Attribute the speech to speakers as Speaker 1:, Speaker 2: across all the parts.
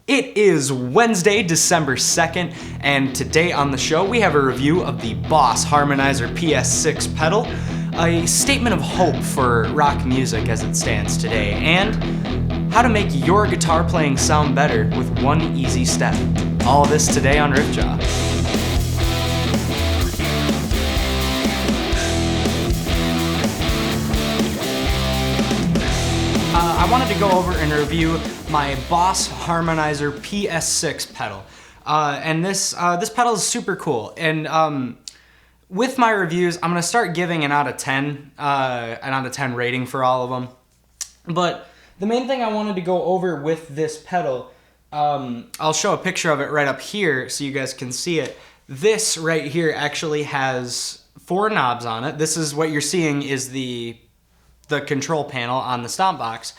Speaker 1: It is Wednesday, December 2nd, and today on the show we have a review of the Boss Harmonizer PS6 pedal, a statement of hope for rock music as it stands today, and how to make your guitar playing sound better with one easy step. All of this today on RiffJaw. I wanted to go over and review my Boss Harmonizer PS6 pedal, and this pedal is super cool. And with my reviews, I'm gonna start giving an out of 10 rating for all of them. But the main thing I wanted to go over with this pedal, I'll show a picture of it right up here so you guys can see it. This right here actually has 4 knobs on it. This is what you're seeing is the control panel on the stomp box.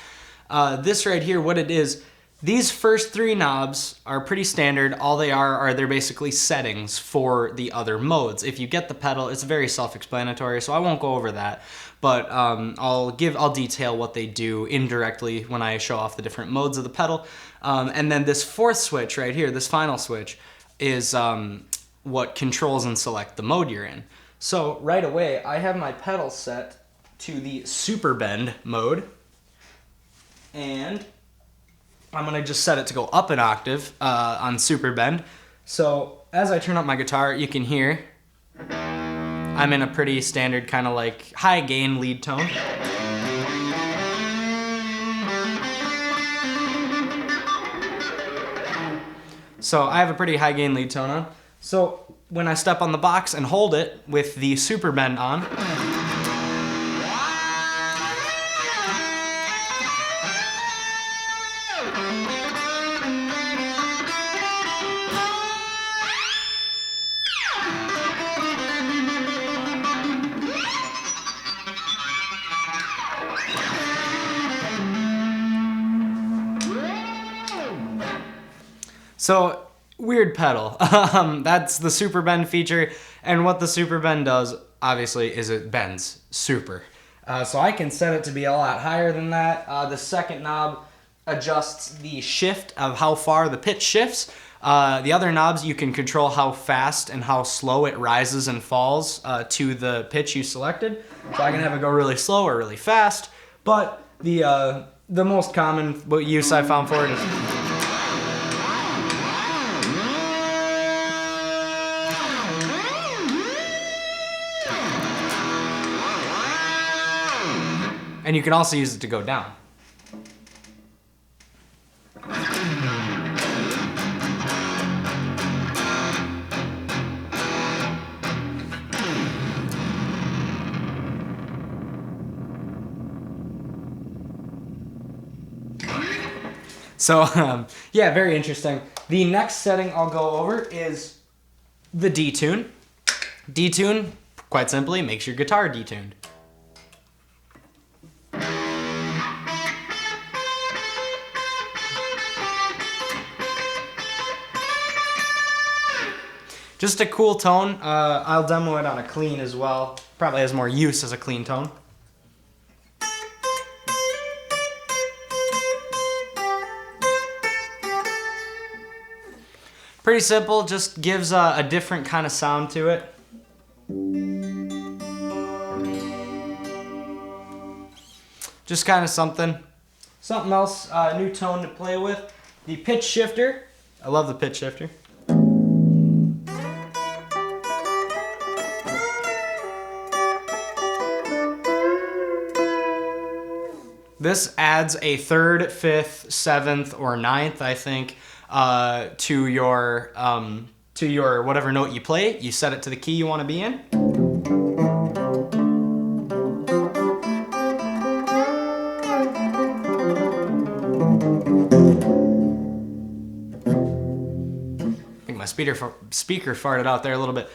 Speaker 1: This right here, what it is, these first 3 knobs are pretty standard. All they are they're basically settings for the other modes. If you get the pedal, it's very self-explanatory, so I won't go over that. But I'll detail what they do indirectly when I show off the different modes of the pedal. And then this 4th switch right here, this final switch, is what controls and select the mode you're in. So right away, I have my pedal set to the super bend mode, and I'm gonna just set it to go up an octave on super bend. So as I turn up my guitar, you can hear I'm in a pretty standard kind of like high gain lead tone. So I have a pretty high gain lead tone on. So when I step on the box and hold it with the super bend on, so, weird pedal. That's the super bend feature, and what the super bend does, obviously, is it bends super. So I can set it to be a lot higher than that. The second knob adjusts the shift of how far the pitch shifts. The other knobs, you can control how fast and how slow it rises and falls to the pitch you selected. So I can have it go really slow or really fast, but the most common use I found for it is and you can also use it to go down. So, yeah, very interesting. The next setting I'll go over is the detune. Detune, quite simply, makes your guitar detuned. Just a cool tone. I'll demo it on a clean as well. Probably has more use as a clean tone. Pretty simple, just gives a different kind of sound to it. Just kind of something else, new tone to play with. The pitch shifter. I love the pitch shifter. This adds a 3rd, 5th, 7th, or 9th, I think, to your whatever note you play. You set it to the key you want to be in. I think my speaker farted out there a little bit.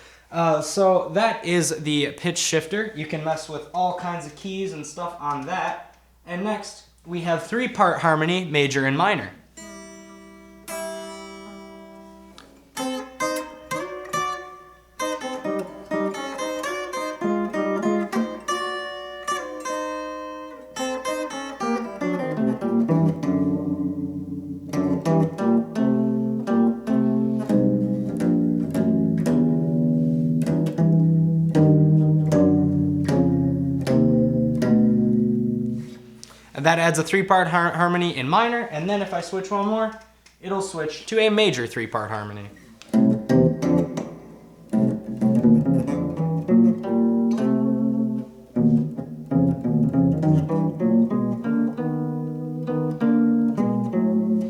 Speaker 1: So that is the pitch shifter. You can mess with all kinds of keys and stuff on that. And next, we have 3-part harmony, major and minor. That adds a 3-part harmony in minor, and then if I switch one more, it'll switch to a major 3-part harmony.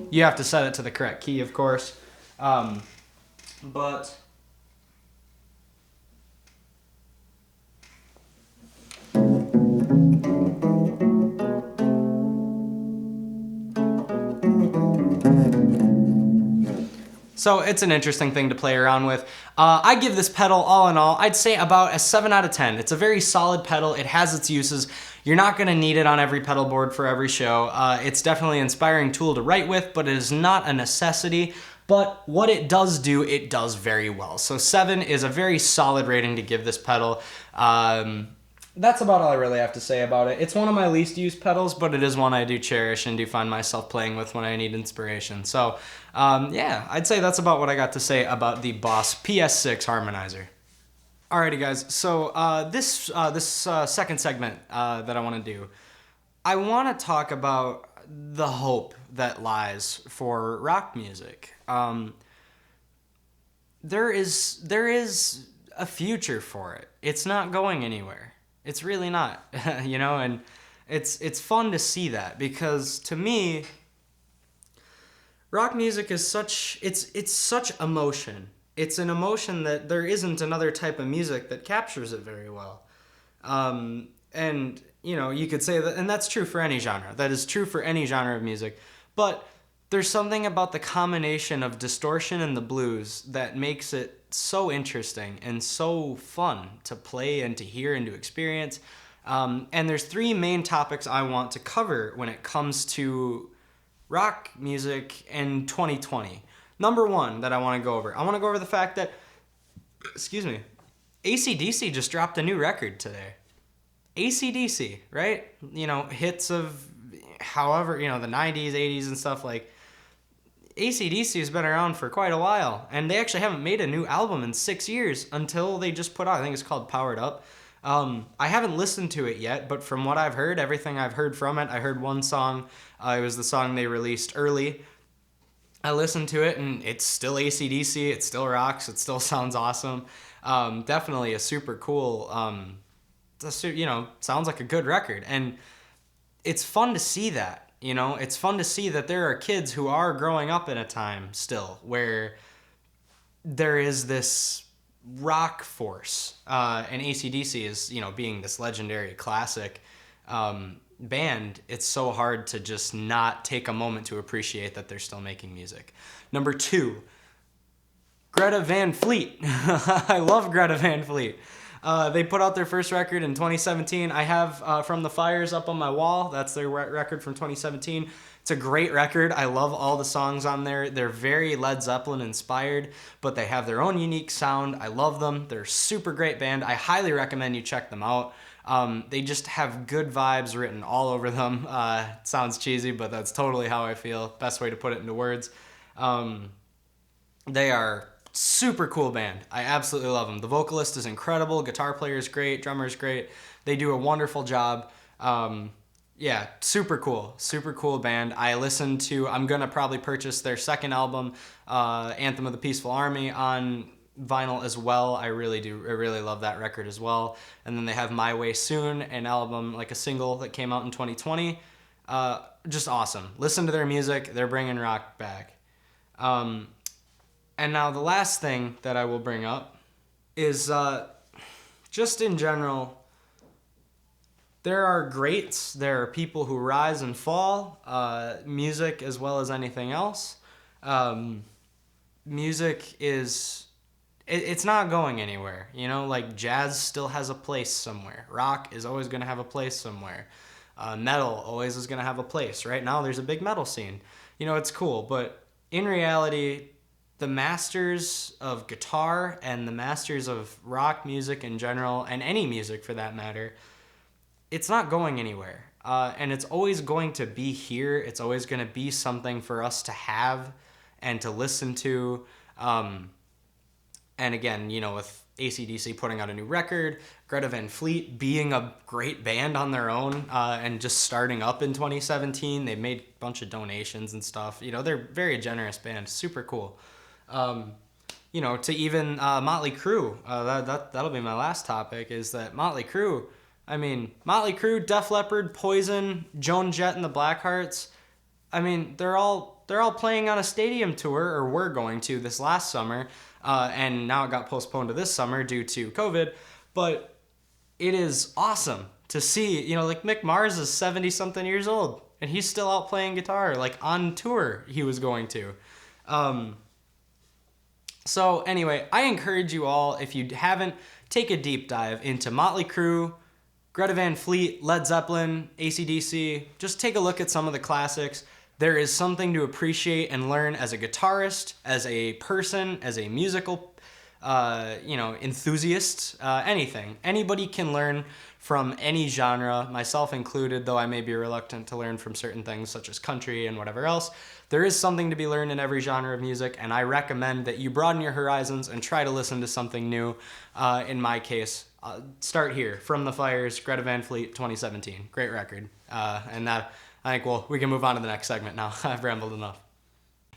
Speaker 1: You have to set it to the correct key, of course, but so it's an interesting thing to play around with. I give this pedal, all in all, I'd say about a 7 out of 10. It's a very solid pedal. It has its uses. You're not going to need it on every pedal board for every show. It's definitely an inspiring tool to write with, but it is not a necessity. But what it does do, it does very well. So 7 is a very solid rating to give this pedal. That's about all I really have to say about it. It's one of my least used pedals, but it is one I do cherish and do find myself playing with when I need inspiration. So yeah, I'd say that's about what I got to say about the Boss PS6 Harmonizer. Alrighty guys, so this second segment that I want to do, I want to talk about the hope that lies for rock music. There is a future for it. It's not going anywhere. It's really not, you know, and it's fun to see that, because to me, rock music is such emotion. It's an emotion that there isn't another type of music that captures it very well. And, you know, you could say that, and that's true for any genre. That is true for any genre of music. But there's something about the combination of distortion and the blues that makes it so interesting and so fun to play and to hear and to experience. And there's 3 main topics I want to cover when it comes to rock music in 2020. Number 1 that I want to go over. I want to go over the fact that, excuse me, AC/DC just dropped a new record today. AC/DC, right? You know, hits of however, you know, the 90s, 80s and stuff. Like, AC/DC has been around for quite a while, and they actually haven't made a new album in 6 years until they just put out, I think it's called Powered Up. I haven't listened to it yet, but from what I've heard, everything I've heard from it, I heard one song. It was the song they released early. I listened to it, and it's still AC/DC. It still rocks. It still sounds awesome. Definitely a super cool, you know, sounds like a good record. And it's fun to see that. You know, it's fun to see that there are kids who are growing up in a time still where there is this rock force, and AC/DC is, you know, being this legendary classic band. It's so hard to just not take a moment to appreciate that they're still making music. Number 2, Greta Van Fleet. I love Greta Van Fleet. They put out their first record in 2017. I have From the Fires up on my wall. That's their record from 2017. It's a great record. I love all the songs on there. They're very Led Zeppelin inspired, but they have their own unique sound. I love them. They're a super great band. I highly recommend you check them out. They just have good vibes written all over them. It sounds cheesy, but that's totally how I feel. Best way to put it into words. They are super cool band. I absolutely love them. The vocalist is incredible. Guitar player is great. Drummer is great. They do a wonderful job. Yeah, super cool band. I'm gonna probably purchase their second album, Anthem of the Peaceful Army, on vinyl as well. I really love that record as well. And then they have My Way Soon, an album, like a single that came out in 2020. Just awesome. Listen to their music. They're bringing rock back. And now the last thing that I will bring up is just in general, there are greats. There are people who rise and fall, music as well as anything else. Music is, it's not going anywhere. You know, like jazz still has a place somewhere. Rock is always going to have a place somewhere. Metal always is going to have a place. Right now there's a big metal scene. You know, it's cool. But in reality, the masters of guitar and the masters of rock music in general, and any music for that matter, it's not going anywhere. And it's always going to be here. It's always going to be something for us to have and to listen to. And again, you know, with AC/DC putting out a new record, Greta Van Fleet being a great band on their own, and just starting up in 2017, they made a bunch of donations and stuff. You know, they're a very generous band, super cool. You know, to even Motley Crue, that'll be my last topic, is that Motley Crue, I mean, Motley Crue, Def Leppard, Poison, Joan Jett and the Blackhearts, I mean, they're all playing on a stadium tour, or were going to this last summer, and now it got postponed to this summer due to COVID, but it is awesome to see, you know, like Mick Mars is 70-something years old, and he's still out playing guitar, like on tour he was going to. So anyway, I encourage you all, if you haven't, take a deep dive into Motley Crue, Greta Van Fleet, Led Zeppelin, AC/DC. Just take a look at some of the classics. There is something to appreciate and learn as a guitarist, as a person, as a musical, you know, enthusiast, anything. Anybody can learn from any genre, myself included, though I may be reluctant to learn from certain things such as country and whatever else. There is something to be learned in every genre of music, and I recommend that you broaden your horizons and try to listen to something new. In my case, start here, From the Fires, Greta Van Fleet, 2017. Great record. And that, I think, well, we can move on to the next segment now. I've rambled enough.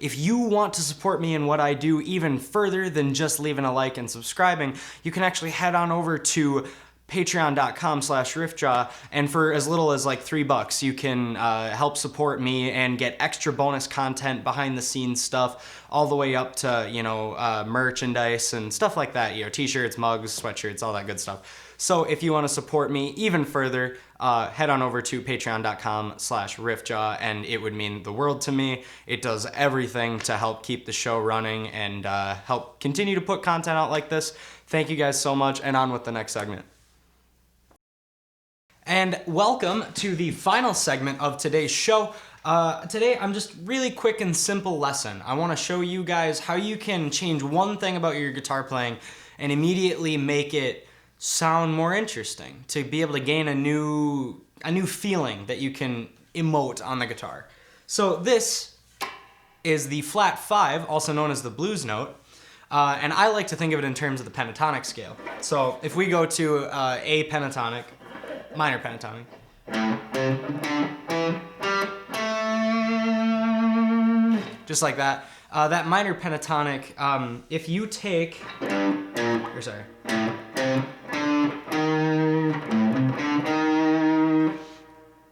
Speaker 1: If you want to support me in what I do even further than just leaving a like and subscribing, you can actually head on over to patreon.com/RiffJaw, and for as little as like $3, you can help support me and get extra bonus content, behind the scenes stuff, all the way up to, you know, merchandise and stuff like that, you know, t-shirts, mugs, sweatshirts, all that good stuff. So if you want to support me even further, head on over to patreon.com/RiffJaw, and it would mean the world to me. It does everything to help keep the show running and help continue to put content out like this. Thank you guys so much, and on with the next segment. And welcome to the final segment of today's show. Today, I'm just really quick and simple lesson. I want to show you guys how you can change one thing about your guitar playing and immediately make it sound more interesting, to be able to gain a new feeling that you can emote on the guitar. So this is the flat 5, also known as the blues note. And I like to think of it in terms of the pentatonic scale. So if we go to A pentatonic, minor pentatonic, just like that. That minor pentatonic, if you take, or sorry,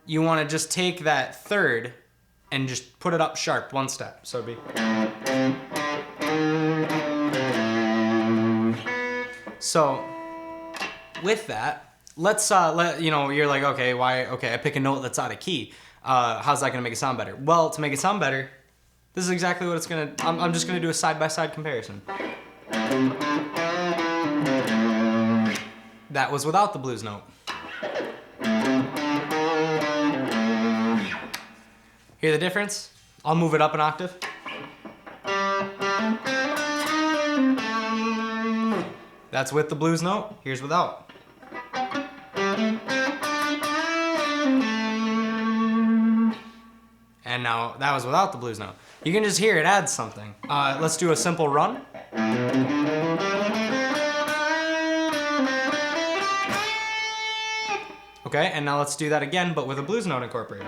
Speaker 1: you want to just take that third and just put it up sharp one step. So it'd be. So with that, let's you know, you're like, okay, why? Okay, I pick a note that's out of key. How's that gonna make it sound better? Well, to make it sound better, this is exactly what it's gonna. I'm just gonna do a side-by-side comparison. That was without the blues note. Hear the difference? I'll move it up an octave. That's with the blues note. Here's without. And now that was without the blues note. You can just hear it adds something. Let's do a simple run. Okay, and now let's do that again, but with a blues note incorporated.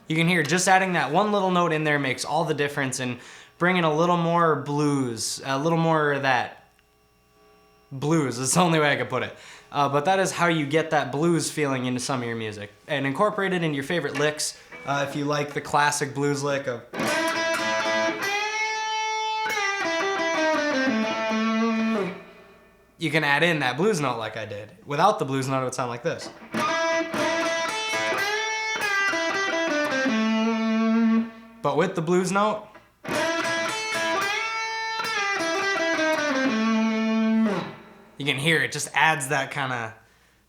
Speaker 1: You can hear just adding that one little note in there makes all the difference in bringing a little more blues, a little more of that blues. It's the only way I could put it. But that is how you get that blues feeling into some of your music. And incorporate it into your favorite licks. If you like the classic blues lick of... You can add in that blues note like I did. Without the blues note, it would sound like this. But with the blues note, you can hear it just adds that kind of,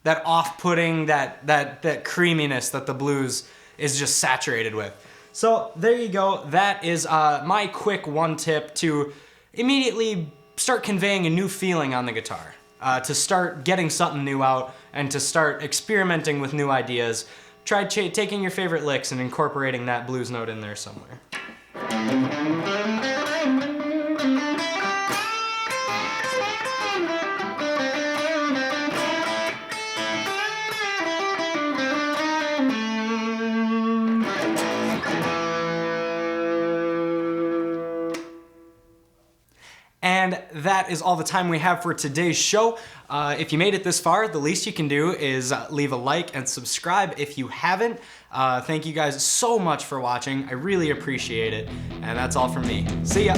Speaker 1: that off-putting, that creaminess that the blues is just saturated with. So there you go. That is my quick one tip to immediately start conveying a new feeling on the guitar. to start getting something new out and to start experimenting with new ideas, try taking your favorite licks and incorporating that blues note in there somewhere. And that is all the time we have for today's show. If you made it this far, the least you can do is leave a like and subscribe if you haven't. Thank you guys so much for watching. I really appreciate it. And that's all from me. See ya.